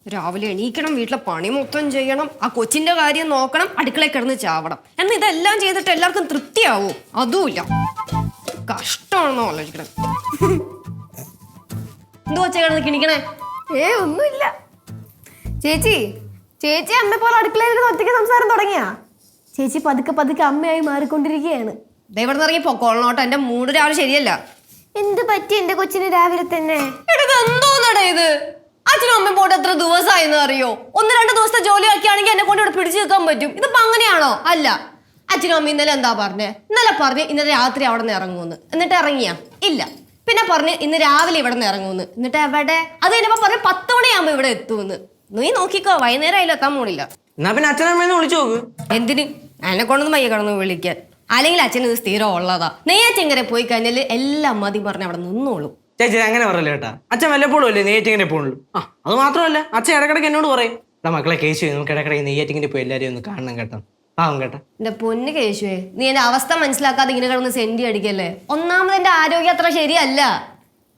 രാവിലെ എണീക്കണം, വീട്ടിലെ പണി മൊത്തം ചെയ്യണം, ആ കൊച്ചിന്റെ കാര്യം നോക്കണം, അടുക്കളയിൽ കിടന്ന് ചാവണം. എന്നാൽ ഇതെല്ലാം ചെയ്തിട്ട് എല്ലാവർക്കും തൃപ്തിയാവും? അതുമില്ല. കഷ്ടമാണെന്നോ ആലോചിക്കണം. എന്തോ കൊച്ചെ കിടന്ന് കിണിക്കണേ? ഒന്നുമില്ല ചേച്ചി. ചേച്ചി അമ്മ പോലെ അടുക്കളയിൽ ഒറ്റയ്ക്ക് സംസാരം തുടങ്ങിയാ? ചേച്ചി പതുക്കെ പതുക്കെ അമ്മയായി മാറിക്കൊണ്ടിരിക്കുകയാണ്. ഇവിടെ നിന്ന് ഇറങ്ങി പൊക്കോളണോട്ടോ, എന്റെ മൂഡ് രാവിലെ ശരിയല്ല. എന്ത് പറ്റി എന്റെ കൊച്ചിന് രാവിലെ തന്നെ? എന്തോന്നടേ ഇത്? അച്ഛനും അമ്മയും പോയിട്ട് എത്ര ദിവസമായെന്ന് അറിയോ? 1-2 ദിവസത്തെ ജോലി ആക്കിയാണെങ്കിൽ എന്നെ കൊണ്ട് ഇവിടെ പിടിച്ചു വെക്കാൻ പറ്റും. ഇതിപ്പോ അങ്ങനെയാണോ? അല്ല. അച്ഛനും അമ്മ ഇന്നലെ എന്താ പറഞ്ഞേ? ഇന്നലെ പറഞ്ഞ് ഇന്നലെ രാത്രി അവിടെ നിന്ന് ഇറങ്ങുമെന്ന്. എന്നിട്ട് ഇറങ്ങിയാ? ഇല്ല. പിന്നെ പറഞ്ഞ് ഇന്ന് രാവിലെ ഇവിടെ നിന്ന് ഇറങ്ങുമെന്ന്. എന്നിട്ട് എവിടെ? അത് കഴിഞ്ഞപ്പോ പറഞ്ഞ് 10 മണിയാകുമ്പോ ഇവിടെ എത്തുമെന്ന്. നീ നോക്കിക്കോ, വൈകുന്നേരം അതിൽ എത്താൻ പോണില്ല. എന്നാ പിന്നെ അച്ഛനമ്മേന്ന് വിളിച്ചു നോക്ക്. എന്തിന്? എന്നെ കൊണ്ടൊന്നും മയ്യ കിടന്ന് വിളിക്കാൻ. അല്ലെങ്കിൽ അച്ഛൻ ഇത് സ്ഥിരം ഉള്ളതാ. നെയ്യാറ്റിങ്ങനെ പോയി കഴിഞ്ഞാൽ എല്ലാം മതി പറഞ്ഞ് അവിടെ നിന്നോളും. ചേച്ചി അങ്ങനെ പറയല്ലേ കേട്ടാ. അച്ഛൻ വല്ലപ്പോഴും അല്ലേ നെയ്യാറ്റിങ്ങനെ പോകുള്ളൂ. അത് മാത്രമല്ല അച്ഛൻ ഇടക്കിടക്ക് എന്നോട് പറയും, മക്കളെ കേശു നമുക്ക് ഇടക്കിടക്ക് നെയ്യാറ്റിങ്ങനെ പോയി എല്ലാവരെയും ഒന്ന് കാണണം കേട്ടോ. കേട്ടാ എന്റെ പൊന്ന് കേശുവേ, നീ എന്റെ അവസ്ഥ മനസ്സിലാക്കാതെ ഇങ്ങനെ കിടന്ന് സെന്റി അടിക്കല്ലേ. ഒന്നാമത് എന്റെ ആരോഗ്യം അത്ര ശരിയല്ല.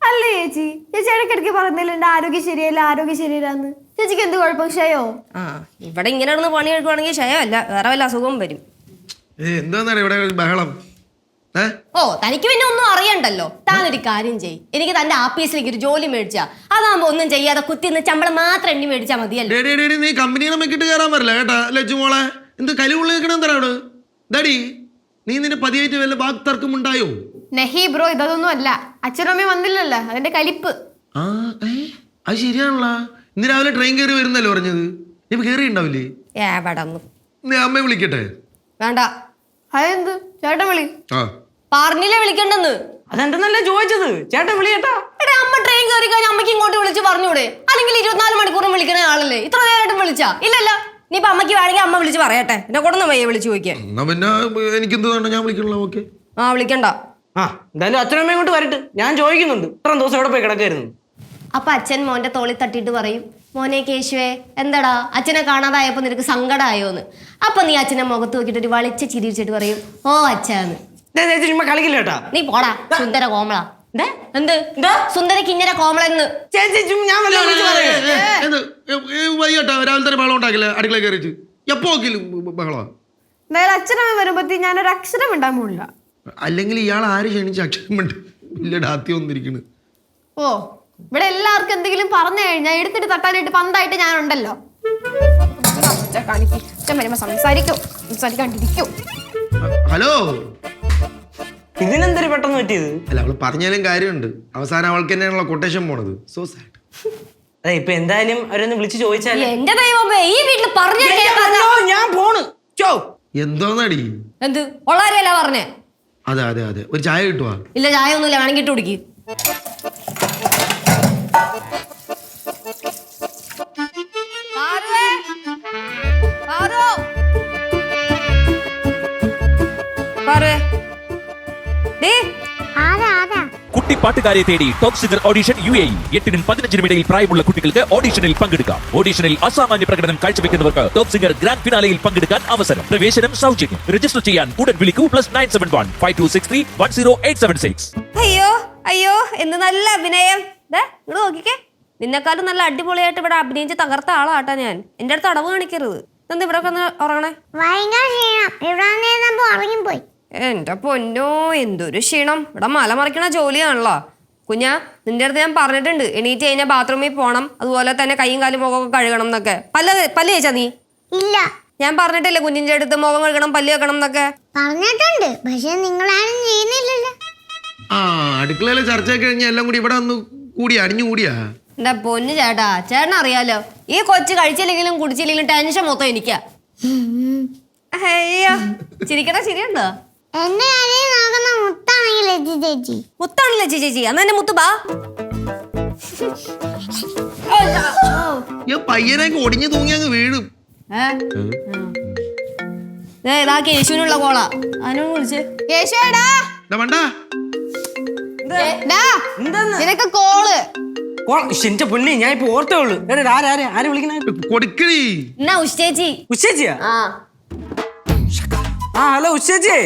അല്ലേ ചേച്ചി? ചേച്ചി ഇടയ്ക്കിടയ്ക്ക് പറയുന്നില്ല എന്റെ ആരോഗ്യം ശരിയല്ല, ആരോഗ്യം ശരിയല്ലാന്ന്. ചേച്ചിക്ക് എന്ത് കുഴപ്പം? ക്ഷയോ? ഇവിടെ ഇങ്ങനെ കിടന്ന് പണി എടുക്കുവാണെങ്കിൽ ക്ഷയമല്ല, വേറെ വല്ല അസുഖവും വരും. എന്താ ഇവിടെ ബഹളം? തനിക്ക് പിന്നെ ഒന്നും അറിയണ്ടല്ലോ. താനൊരു കാര്യം ചെയ്യ്, എനിക്ക് തന്റെ ആഫീസിലേക്ക് ഒരു ജോലി മേടിച്ചാ അതാകുമ്പോ ഒന്നും ചെയ്യാതെ കുത്തിന്ന് ശമ്പളം മാത്രം എണ്ണി മേടിച്ചാ മതിയല്ലോ. നീ കമ്പനികളെ മെക്കിട്ട് കയറാൻ പറ്റില്ല കേട്ടാ ലച്ചു മോളെ. എന്ത് കലിവുള്ള നിൽക്കണെന്താ ഡാഡി? നീ നിന്റെ പതിയായിട്ട് വല്ല വാക്ക് തർക്കം ഉണ്ടായോ? നെഹി ബ്രോ, ഇതൊന്നും അല്ല. അച്ഛനും അമ്മയും വന്നില്ലല്ലോ, അതിന്റെ കലിപ്പ്. അത് ശരിയാണല്ലോ. ഇന്ന് രാവിലെ ട്രെയിൻ കയറി വരുന്നല്ലോ പറഞ്ഞത്. നീ കയറി ഉണ്ടാവില്ലേ? നീ അമ്മയെ വിളിക്കട്ടെ? വേണ്ട. അതെന്ത്? ചേട്ടൻ വിളി. പറഞ്ഞില്ലേ വിളിക്കണ്ടെന്ന്? അതെന്തെന്നല്ലേ ചോദിച്ചത്? ചേട്ടൻ വിളി കേട്ടാ. അമ്മ ട്രെയിൻ കയറി കഴിഞ്ഞാൽ അമ്മയ്ക്ക് ഇങ്ങോട്ട് വിളിച്ച് പറഞ്ഞൂടെ? അല്ലെങ്കിൽ 24 മണിക്കൂറും വിളിക്കണ ആളല്ലേ? ഇത്ര നേരമായിട്ടും വിളിച്ചാ? ഇല്ലല്ലോ. നീ ഇപ്പൊ അമ്മയ്ക്ക് വേണമെങ്കിൽ അമ്മ വിളിച്ച് പറയട്ടെ. എന്നെ കൊണ്ടൊന്നും വയ്യ വിളിച്ചു ചോദിക്കാൻ. പിന്നെ എനിക്കെന്ത് വേണ്ട, ഞാൻ വിളിക്കണല്ലോ. ഓക്കെ, വിളിക്കണ്ട. എന്തായാലും അച്ഛനമ്മ ഇങ്ങോട്ട് വരട്ടെ. ഞാൻ ചോദിക്കുന്നുണ്ട് ഇത്രയും ദിവസം എവിടെ പോയി കിടക്കായിരുന്നു. അപ്പൊ അച്ഛൻ മോന്റെ തോളി തട്ടിയിട്ട് പറയും, മോനെ കേശുവേ എന്താടാ അച്ഛനെ കാണാതായപ്പോ നിനക്ക് സങ്കടമായോന്ന്. അപ്പൊ നീ അച്ഛനെ മുഖത്ത് നോക്കിയിട്ട് ഒരു വളിച്ച ചിരിച്ചിട്ട് പറയും, ഓ അച്ഛന്ന്. ചുമ്മാ കളിക്കില്ല കേട്ടാ. നീ പോടാ സുന്ദര കോമള. എന്ത് സുന്ദര കിഞ്ഞര കോമളന്ന്? വൈകട്ടാ രാവിലെ തന്നെ ബഹളം ഉണ്ടാക്കില്ല അടുക്കള കയറിച്ച്. എപ്പോ ബഹളമാ? എന്തായാലും അച്ഛനമ്മ വരുമ്പത്തി ഞാനൊരു അക്ഷരം ഉണ്ടാൻ പോണില്ല. അല്ലെങ്കിൽ ഇയാൾ ആര് ക്ഷണിച്ച് അക്ഷരം ഉണ്ട് ഇല്ല ഡാത്തി വന്നിരിക്കണ്. ഓ, ഇവിടെ എല്ലാവർക്കും എന്തെങ്കിലും പറഞ്ഞു കഴിഞ്ഞാൽ എടുത്തിട്ട് തട്ടാനായിട്ട് പന്തായിട്ട് ഞാനുണ്ടല്ലോ. സംസാരിക്കാണ്ടിരിക്കും. ഹലോ, ഇതിനെന്തൊരു പെട്ടെന്ന് പറ്റിയത്? അല്ല, അവള് പറഞ്ഞാലും കാര്യമുണ്ട്. അവസാനം അവൾക്ക് തന്നെയാണല്ലോ കൊട്ടേഷൻ പോണത്. So sad. അതെ, ഇപ്പൊ എന്തായാലും അവരൊന്ന് വിളിച്ച് ചോദിച്ചാൽ എന്റെ ദൈവമേ, ഈ വീട്ടിൽ പറഞ്ഞു ഞാൻ പോണ്. എന്തോന്നടി? എന്ത് ഉള്ളാരല്ല പറഞ്ഞേ? അതെ അതെ അതെ, ഒരു ചായ കിട്ടുവാ? ഇല്ല, ചായ ഒന്നുമില്ല, വേണമെങ്കിൽ ഇട്ട് കുടിക്ക്. കുട്ടിപ്പാട്ടുകാരെ തേടി ടോപ്പ് സിംഗർ ഓഡിഷൻ UAE. 8-നും 15-നും ഇടയിൽ പ്രായമുള്ള കുട്ടികൾക്ക് ഓഡിഷനിൽ പങ്കെടുക്കാം. ഓഡിഷനിൽ അസാമാന്യ പ്രകടനം കാഴ്ചവെക്കുന്നവർക്ക് ടോപ്പ് സിംഗർ ഗ്രാൻഡ് ഫിനാലയിൽ പങ്കെടുക്കാൻ അവസരം. പ്രവേശനം സൗജന്യം. രജിസ്റ്റർ ചെയ്യാൻ ഉടൻ വിളിക്കൂ. +971 5263 10876. അയ്യോ അയ്യോ, എന്ത് നല്ല അഭിനയം! ഇങ്ങോട്ട് നോക്കിക്കേ. നിന്നെക്കാളും നല്ല അടിപൊളിയായിട്ട് ഇവിടെ അഭിനയിച്ച് തകർത്ത ആളാട്ടാ ഞാൻ. എന്റെ അടുത്ത് അടവ് കാണിക്കരുത്. എന്താ ഇവിടെ ഉറങ്ങണേ? എന്റെ പൊന്നോ, എന്തൊരു ക്ഷീണം! ഇവിടെ മല മറിക്കണ ജോലിയാണല്ലോ. കുഞ്ഞാ, നിന്റെ അടുത്ത് ഞാൻ പറഞ്ഞിട്ടുണ്ട് എണീറ്റ് കഴിഞ്ഞാൽ ബാത്റൂമിൽ പോകണം, അതുപോലെ തന്നെ കൈയും കാലും മുഖമൊക്കെ കഴുകണം എന്നൊക്കെ. പല്ല് തേച്ചാ നീ? ഇല്ല. ഞാൻ പറഞ്ഞിട്ടില്ലേ കുഞ്ഞിന്റെ അടുത്ത് മുഖം കഴുകണം, പല്ല് വെക്കണം എന്നൊക്കെ? പറഞ്ഞിട്ടുണ്ട്, പക്ഷെ നിങ്ങളാരും ചെയ്യുന്നില്ലല്ലോ. അടുക്കളയിലെ ചർച്ചയൊക്കെ കഴിഞ്ഞാൽ എല്ലാം കൂടി ഇവിടെ ഒന്ന് കൂടിയാ, അടിഞ്ഞു കൂടിയാ. എന്റെ പൊന്ന് ചേട്ടാ, ചേട്ടൻ അറിയാലോ ഈ കൊച്ചു കഴിച്ചില്ലെങ്കിലും കുടിച്ചില്ലെങ്കിലും ടെൻഷൻ മൊത്തം എനിക്കാ. അയ്യോ, ചിരിക്കണ ശരിയുണ്ടോ? എന്റെ കാര്യം നോക്കുന്ന മുത്താണെങ്കിൽ ലജ്ജി ചേച്ചി. മുത്താണല്ലേ ചേച്ചി? അന്ന് എന്നെ മുത്തു ബാ. പയ്യനൊക്കെ ഒടിഞ്ഞു തൂങ്ങി അങ്ങ് വീഴും. ഇതാ കേശുവിനുള്ള കോളാ. അതിനോട് വിളിച്ചേ. കേശുടാ, നിനക്ക് കോള്. എന്റെ പൊന്നെ, ഞാൻ ഇപ്പൊ ഓർത്തേ ഉള്ളു. ആരെ വിളിക്കണേ? കൊടുക്കണി. എന്നാ ഉച്ചേച്ചി. ഉച്ചേച്ചിയാ? ഹലോ ഉച്ചേച്ചി.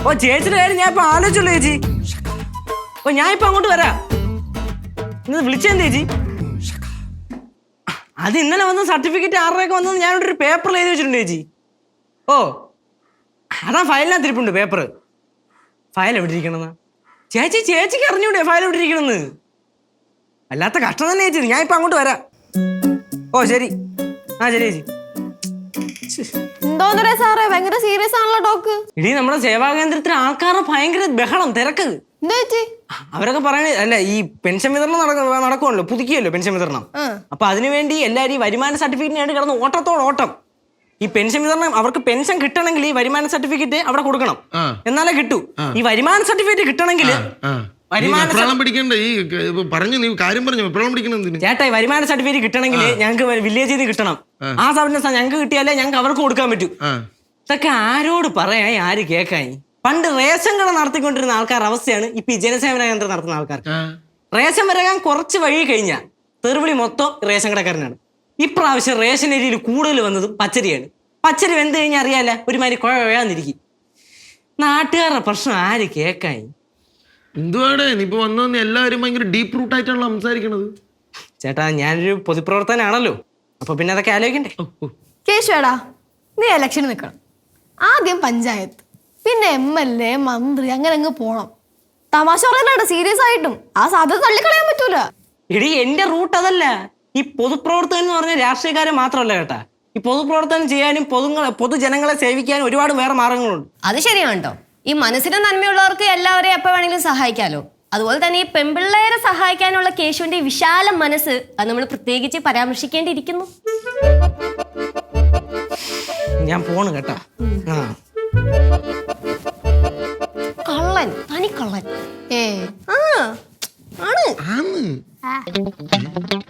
ഓ, ചേച്ചിയുടെ കാര്യം ഞാൻ ഇപ്പൊ ആലോചിച്ചുള്ളൂ ചേച്ചി. ഓ, ഞാൻ ഇപ്പൊ അങ്ങോട്ട് വരാം. ഇന്ന് വിളിച്ചെന്ത് ചേച്ചി? അത് ഇന്നലെ വന്ന സർട്ടിഫിക്കറ്റ് 6 രൂപയ്ക്ക് വന്നത് ഞാനിവിടെ ഒരു പേപ്പറിൽ എഴുതി വെച്ചിട്ടുണ്ട് ചേച്ചി. ഓ അതാ ഫയലിനകത്ത് ഇരിപ്പുണ്ട് പേപ്പർ. ഫയൽ എവിടെ ഇരിക്കണമെന്നാ ചേച്ചിക്ക് അറിഞ്ഞൂടെ ഫയൽ എവിടെ ഇരിക്കണമെന്ന്? അല്ലാത്ത കഷ്ടം തന്നെ ചേച്ചി. ഞാൻ ഇപ്പൊ അങ്ങോട്ട് വരാം. ഓ ശരി. ശരി ചേച്ചി. എന്തോന്നരേ സാറേ, ഭയങ്കര സീരിയസ് ആണല്ലോ ടോക്ക്. ഇടീ നമ്മുടെ സേവാകേന്ദ്രത്തിന് ആൾക്കാരുടെ ഭയങ്കര ബഹളം, തിരക്ക്. എന്താ ചേച്ചി? അവരൊക്കെ പറയണേ അല്ല, ഈ പെൻഷൻ വിതരണം നടക്കുമല്ലോ, പുതുക്കിയല്ലോ പെൻഷൻ വിതരണം. അപ്പൊ അതിനുവേണ്ടി എല്ലാവരും ഈ വരുമാന സർട്ടിഫിക്കറ്റിന് വേണ്ടി കിടന്ന് ഓട്ടം. ഈ പെൻഷൻ വിതരണം അവർക്ക് പെൻഷൻ കിട്ടണമെങ്കിൽ ഈ വരുമാന സർട്ടിഫിക്കറ്റ് അവിടെ കൊടുക്കണം, എന്നാലേ കിട്ടൂ. ഈ വരുമാന സർട്ടിഫിക്കറ്റ് കിട്ടണമെങ്കിൽ ചേട്ടാ ഈ വരുമാന സർട്ടിഫിക്കറ്റ് കിട്ടണമെങ്കിൽ ഞങ്ങൾക്ക് വില്ലേജിൽ നിന്ന് കിട്ടണം. ആ സമയത്ത് ഞങ്ങൾക്ക് കിട്ടിയാലേ ഞങ്ങൾക്ക് അവർക്ക് കൊടുക്കാൻ പറ്റൂ. ഇതൊക്കെ ആരോട് പറയാൻ, ആര് കേൾക്കായി? പണ്ട് റേഷൻ കട നടത്തിക്കൊണ്ടിരുന്ന ആൾക്കാരുടെ അവസ്ഥയാണ് ഇപ്പൊ ഈ ജനസേവന കേന്ദ്രം നടത്തുന്ന ആൾക്കാർ. റേഷൻ വരാൻ കുറച്ച് വഴി കഴിഞ്ഞാൽ തെറുവിളി മൊത്തം റേഷൻ കടക്കാരനാണ്. ഇപ്രാവശ്യം റേഷൻ ഏരിയയിൽ കൂടുതൽ വന്നതും പച്ചരിയാണ്. പച്ചരി വെന്ത് കഴിഞ്ഞാൽ അറിയാല്ല, ഒരുമാതിരി കുഴയാന്നിരിക്കും. നാട്ടുകാരുടെ പ്രശ്നം ആര് കേൾക്കായി? എന്തുവാടെ നീ ഇപ്പൊ വന്നു എല്ലാവരും ഭയങ്കര ഡീപ്പ് റൂട്ട് ആയിട്ടാണല്ലോ സംസാരിക്കണത്. ചേട്ടാ ഞാനൊരു പൊതുപ്രവർത്തനാണല്ലോ, അപ്പൊ പിന്നെ അതൊക്കെ ആലോചിക്കണ്ടേ. കേശുവേടാ, നീ ഇലക്ഷന് നിൽക്കണം. ആദ്യം പഞ്ചായത്ത്, പിന്നെ MLA, മന്ത്രി, അങ്ങനെ അങ്ങ് പോണം. തമാശ പറയാനാണ്, സീരിയസ് ആയിട്ടും ആ സാധ്യത തള്ളിക്കളയാൻ പറ്റൂല. എടി എന്റെ റൂട്ട് അതല്ല. ഈ പൊതുപ്രവർത്തകൻ എന്ന് പറഞ്ഞ രാഷ്ട്രീയക്കാരെ മാത്രമല്ല കേട്ടാ. ഈ പൊതുപ്രവർത്തനം ചെയ്യാനും പൊതുജനങ്ങളെ സേവിക്കാനും ഒരുപാട് വേറെ മാർഗങ്ങളുണ്ട്. അത് ശരിയാണ് കേട്ടോ. ഈ മനസ്സിന് നന്മയുള്ളവർക്ക് എല്ലാവരെയും എപ്പോ വേണമെങ്കിലും സഹായിക്കാലോ. അതുപോലെ തന്നെ ഈ പെൺപിള്ളേരെ സഹായിക്കാനുള്ള കേശുവിന്റെ വിശാല മനസ്സ് അത് നമ്മൾ പ്രത്യേകിച്ച് പരാമർശിക്കേണ്ടിയിരിക്കുന്നു. ഞാൻ പോണ് കേട്ടാ. കള്ളൻ, തനി കള്ളൻ. ആണ്.